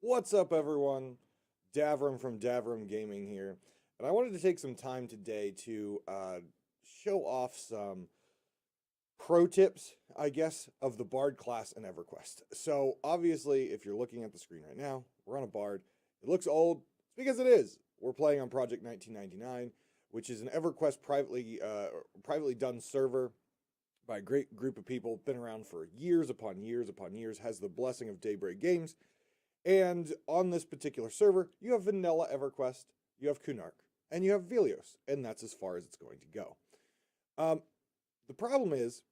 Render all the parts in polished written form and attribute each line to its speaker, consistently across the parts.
Speaker 1: What's up, everyone? Davram from Davram Gaming here, and I wanted to take some time today to show off some pro tips, I guess, of the Bard class in EverQuest. So, obviously, if you're looking at the screen right now, we're on a Bard. It looks old. It's because it is. We're playing on Project 1999, which is an EverQuest privately done server by a great group of people. Been around for years upon years upon years. Has the blessing of Daybreak Games. And on this particular server, you have vanilla EverQuest, you have Kunark, and you have Velios, and that's as far as it's going to go. The problem is,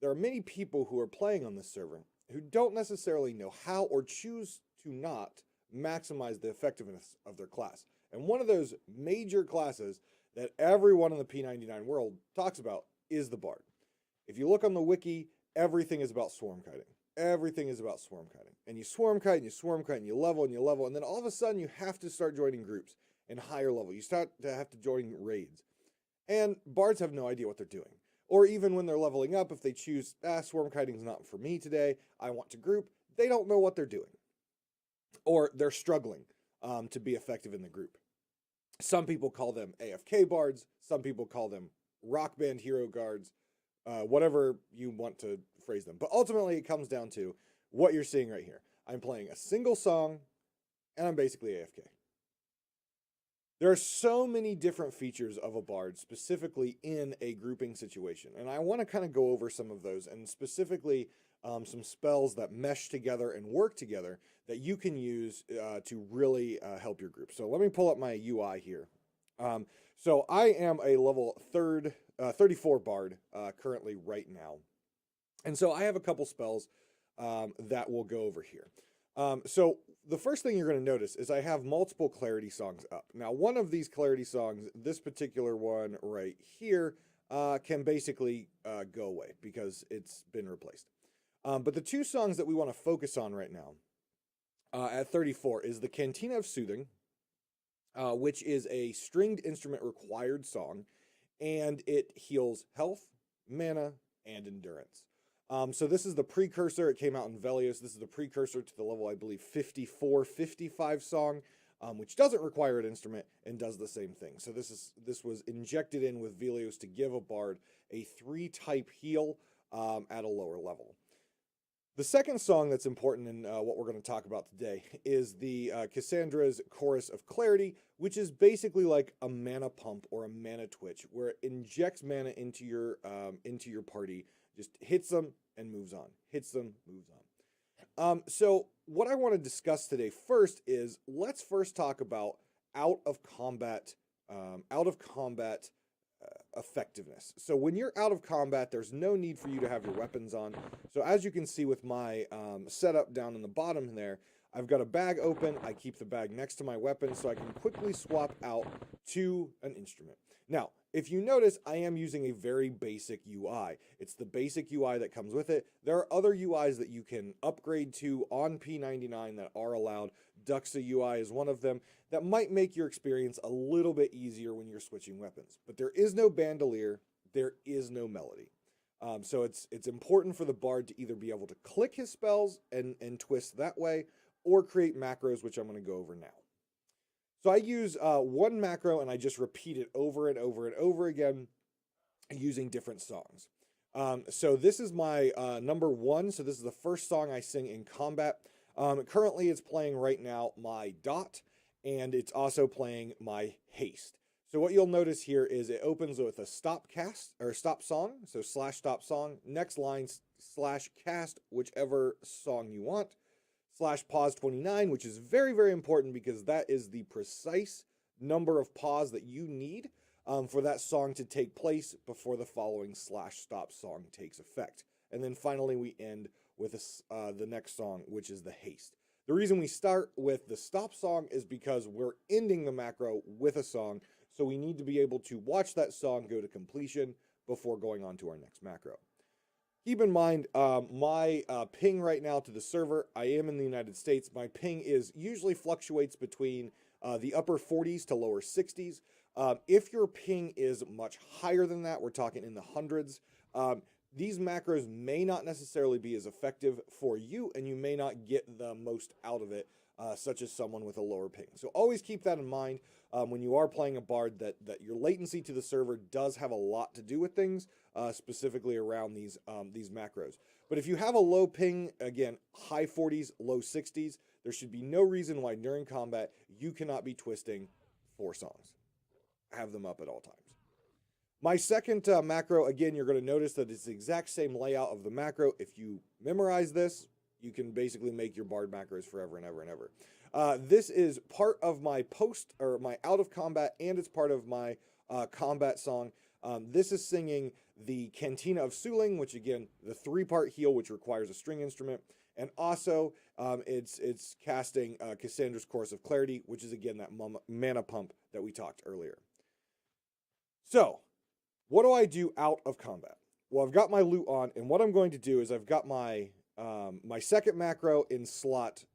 Speaker 1: there are many people who are playing on this server who don't necessarily know how or choose to not maximize the effectiveness of their class. And one of those major classes that everyone in the P99 world talks about is the Bard. If you look on the wiki, everything is about swarm kiting. Everything is about swarm kiting. And you swarm kite and you swarm kite and you level and you level. And then all of a sudden you have to start joining groups and higher level. You start to have to join raids. And bards have no idea what they're doing. Or even when they're leveling up, if they choose, swarm kiting is not for me today, I want to group, they don't know what they're doing. Or they're struggling to be effective in the group. Some people call them AFK bards. Some people call them rock band hero guards. Whatever you want to phrase them. But ultimately, it comes down to what you're seeing right here. I'm playing a single song, and I'm basically AFK. There are so many different features of a bard, specifically in a grouping situation. And I want to kind of go over some of those, and specifically some spells that mesh together and work together that you can use to really help your group. So let me pull up my UI here. So I am a level 34 bard currently right now. And so I have a couple spells that we'll go over here. So the first thing you're going to notice is I have multiple clarity songs up. Now, one of these clarity songs, this particular one right here, can basically go away because it's been replaced. But the two songs that we want to focus on right now at 34 is the Cantina of Soothing, which is a stringed instrument required song, and it heals health, mana, and endurance. So this is the precursor. It came out in Velios. This is the precursor to the level, I believe, 54, 55 song, which doesn't require an instrument and does the same thing. So this was injected in with Velios to give a bard a 3-type heal at a lower level. The second song that's important in what we're going to talk about today is the Cassandra's Chorus of Clarity, which is basically like a mana pump or a mana twitch, where it injects mana into your party, just hits them and moves on, hits them, moves on. So what I want to discuss today first is let's first talk about out of combat effectiveness. So when you're out of combat, there's no need for you to have your weapons on. So as you can see with my setup down in the bottom there, I've got a bag open. I keep the bag next to my weapon so I can quickly swap out to an instrument. Now, if you notice, I am using a very basic UI. It's the basic UI that comes with it. There are other UIs that you can upgrade to on P99 that are allowed. Duxa UI is one of them that might make your experience a little bit easier when you're switching weapons. But there is no bandolier, there is no melody. So it's important for the bard to either be able to click his spells and twist that way, or create macros, which I'm going to go over now. So I use one macro and I just repeat it over and over and over again using different songs. So this is my number 1. So this is the first song I sing in combat. Currently it's playing right now my dot, and it's also playing my haste. So what you'll notice here is it opens with a stop cast or stop song. So /stop song, next line /cast whichever song you want. /pause 29, which is very, very important because that is the precise number of pause that you need for that song to take place before the following /stop song takes effect. And then finally we end with the next song, which is the haste. The reason we start with the stop song is because we're ending the macro with a song, so we need to be able to watch that song go to completion before going on to our next macro. Keep in mind, my ping right now to the server, I am in the United States. My ping usually fluctuates between the upper 40s to lower 60s. If your ping is much higher than that, we're talking in the hundreds, these macros may not necessarily be as effective for you, and you may not get the most out of it, such as someone with a lower ping. So always keep that in mind when you are playing a Bard, that your latency to the server does have a lot to do with things, specifically around these macros. But if you have a low ping, again, high 40s, low 60s, there should be no reason why during combat you cannot be twisting 4 songs. Have them up at all times. My second macro, again, you're going to notice that it's the exact same layout of the macro. If you memorize this, you can basically make your Bard macros forever and ever and ever. This is part of my post, or my out of combat, and it's part of my combat song. This is singing the Cantina of Suling, which again, the 3-part heal, which requires a string instrument. And also, it's casting Cassandra's Chorus of Clarity, which is again that mana pump that we talked earlier. So, what do I do out of combat? Well, I've got my loot on, and what I'm going to do is I've got my my second macro in slot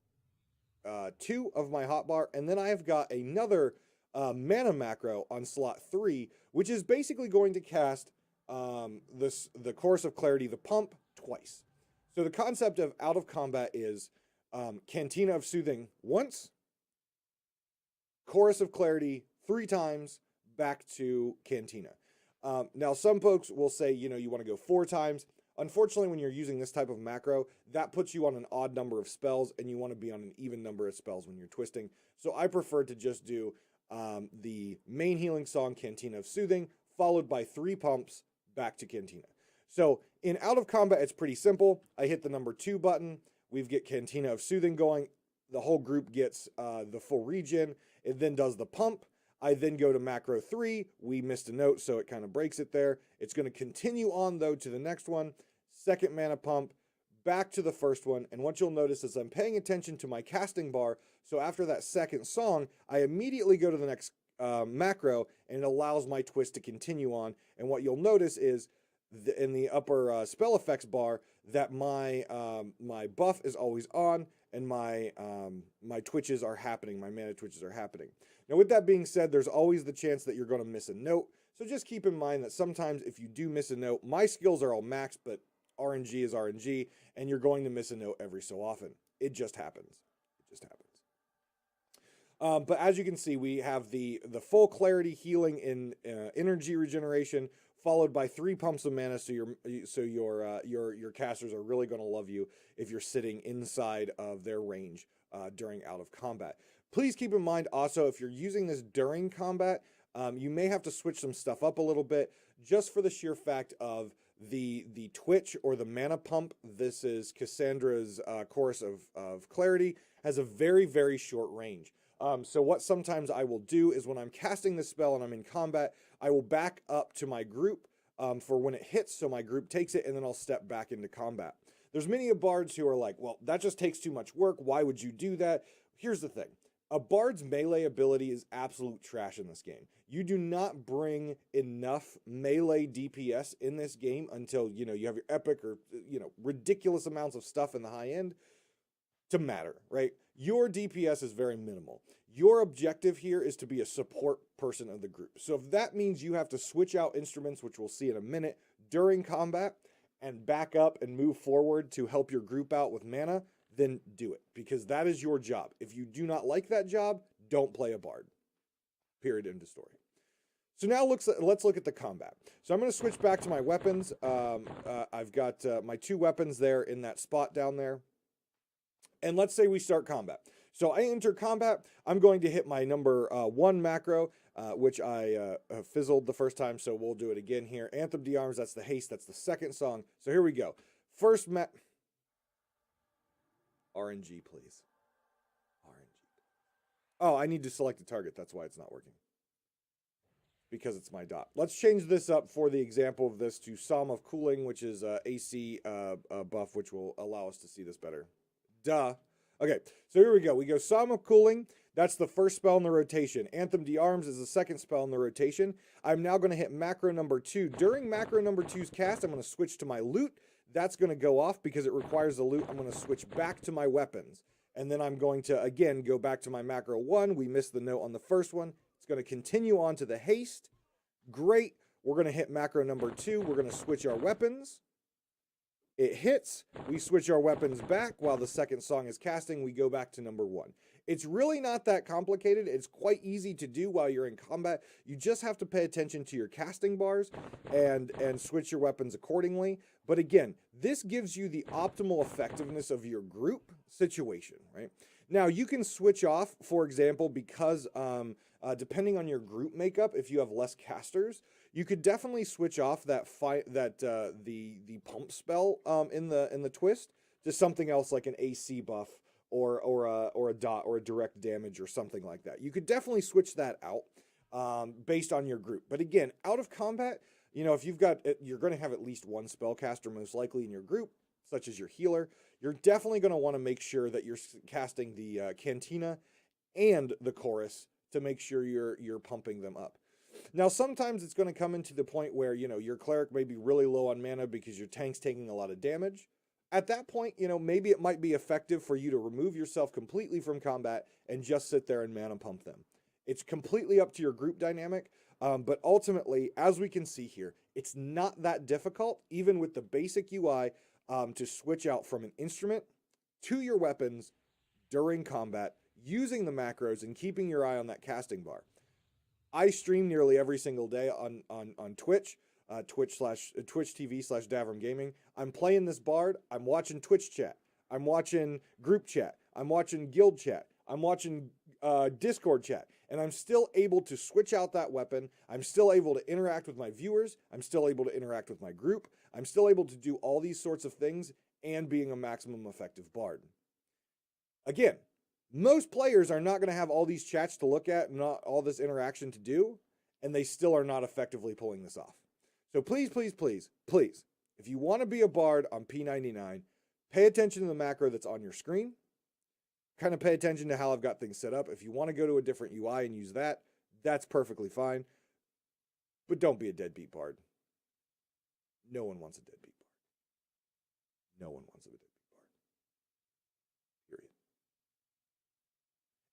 Speaker 1: 2 of my hotbar, and then I have got another mana macro on slot 3, which is basically going to cast the Chorus of Clarity, the pump, twice. So the concept of out of combat is Cantina of Soothing once, Chorus of Clarity 3 times, back to Cantina. Now, some folks will say, you want to go 4 times. Unfortunately, when you're using this type of macro, that puts you on an odd number of spells, and you want to be on an even number of spells when you're twisting. So I prefer to just do the main healing song, Cantina of Soothing, followed by 3 pumps back to Cantina. So in out of combat, it's pretty simple. I hit the number 2 button. We get Cantina of Soothing going. The whole group gets the full regen. It then does the pump. I then go to macro 3. We missed a note, so it kind of breaks it there. It's going to continue on, though, to the next one. Second mana pump, back to the first one. And what you'll notice is I'm paying attention to my casting bar. So after that second song, I immediately go to the next macro, and it allows my twist to continue on. And what you'll notice is in the upper spell effects bar that my my buff is always on, and my twitches are happening. My mana twitches are happening. Now, with that being said, there's always the chance that you're going to miss a note. So just keep in mind that sometimes if you do miss a note, my skills are all maxed, but RNG is RNG, and you're going to miss a note every so often. It just happens. It just happens. But as you can see, we have the full clarity healing in energy regeneration, followed by 3 pumps of mana. So your casters are really going to love you if you're sitting inside of their range during out of combat. Please keep in mind also, if you're using this during combat, you may have to switch some stuff up a little bit, just for the sheer fact of the twitch or the mana pump. This is Cassandra's Chorus of Clarity, has a very, very short range. So what sometimes I will do is when I'm casting this spell and I'm in combat, I will back up to my group for when it hits, so my group takes it, and then I'll step back into combat. There's many bards who are like, well, that just takes too much work. Why would you do that? Here's the thing. A bard's melee ability is absolute trash in this game. You do not bring enough melee DPS in this game until, you have your epic or, ridiculous amounts of stuff in the high end to matter, right? Your DPS is very minimal. Your objective here is to be a support person of the group. So if that means you have to switch out instruments, which we'll see in a minute, during combat, and back up and move forward to help your group out with mana, then do it, because that is your job. If you do not like that job, don't play a bard. Period. End of story. So now let's look at the combat. So I'm going to switch back to my weapons. I've got my 2 weapons there in that spot down there. And let's say we start combat. So I enter combat. I'm going to hit my number 1 macro, which I fizzled the first time, so we'll do it again here. Anthem d'Armes, that's the haste, that's the second song. So here we go. First RNG, please. RNG. Oh, I need to select a target. That's why it's not working. Because it's my dot. Let's change this up for the example of this to Psalm of Cooling, which is AC buff, which will allow us to see this better. Duh. Okay, so here we go. We go Psalm of Cooling. That's the first spell in the rotation. Anthem d'Armes is the second spell in the rotation. I'm now going to hit macro number 2. During macro number 2's cast, I'm going to switch to my loot. That's going to go off because it requires the loot. I'm going to switch back to my weapons. And then I'm going to, again, go back to my macro 1. We missed the note on the first one. It's going to continue on to the haste. Great. We're going to hit macro number 2. We're going to switch our weapons. It hits, we switch our weapons back while the second song is casting, we go back to number 1. It's really not that complicated. It's quite easy to do while you're in combat. You just have to pay attention to your casting bars and switch your weapons accordingly. But again, this gives you the optimal effectiveness of your group situation, right? Now, you can switch off, for example, because depending on your group makeup, if you have less casters, you could definitely switch off that the pump spell in the twist to something else like an AC buff or a dot or a direct damage or something like that. You could definitely switch that out based on your group. But again, out of combat, you know, if you're going to have at least one spellcaster most likely in your group, such as your healer, you're definitely going to want to make sure that you're casting the cantina and the chorus to make sure you're pumping them up. Now, sometimes it's going to come into the point where, you know, your cleric may be really low on mana because your tank's taking a lot of damage. At that point, you know, maybe it might be effective for you to remove yourself completely from combat and just sit there and mana pump them. It's completely up to your group dynamic, but ultimately, as we can see here, it's not that difficult, even with the basic UI, to switch out from an instrument to your weapons during combat, using the macros and keeping your eye on that casting bar. I stream nearly every single day on Twitch, Twitch TV/Davrim Gaming. I'm playing this Bard. I'm watching Twitch chat. I'm watching group chat. I'm watching guild chat. I'm watching Discord chat. And I'm still able to switch out that weapon. I'm still able to interact with my viewers. I'm still able to interact with my group. I'm still able to do all these sorts of things and being a maximum effective Bard. Again, most players are not going to have all these chats to look at and not all this interaction to do, and they still are not effectively pulling this off. So please, please, please, please, if you want to be a Bard on P99, pay attention to the macro that's on your screen. Kind of pay attention to how I've got things set up. If you want to go to a different UI and use that, that's perfectly fine. But don't be a deadbeat Bard. No one wants a deadbeat Bard. No one wants a deadbeat Bard. Period.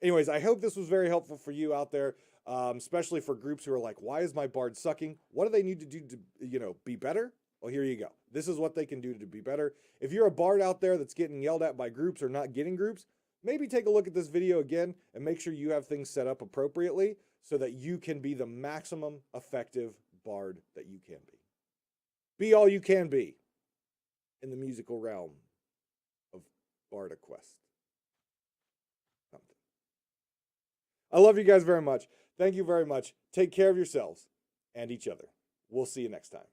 Speaker 1: Anyways, I hope this was very helpful for you out there, especially for groups who are like, why is my Bard sucking? What do they need to do to, you know, be better? Well, here you go. This is what they can do to be better. If you're a Bard out there that's getting yelled at by groups or not getting groups, maybe take a look at this video again and make sure you have things set up appropriately so that you can be the maximum effective Bard that you can be. Be all you can be in the musical realm of Bardic Quest. Something. I love you guys very much. Thank you very much. Take care of yourselves and each other. We'll see you next time.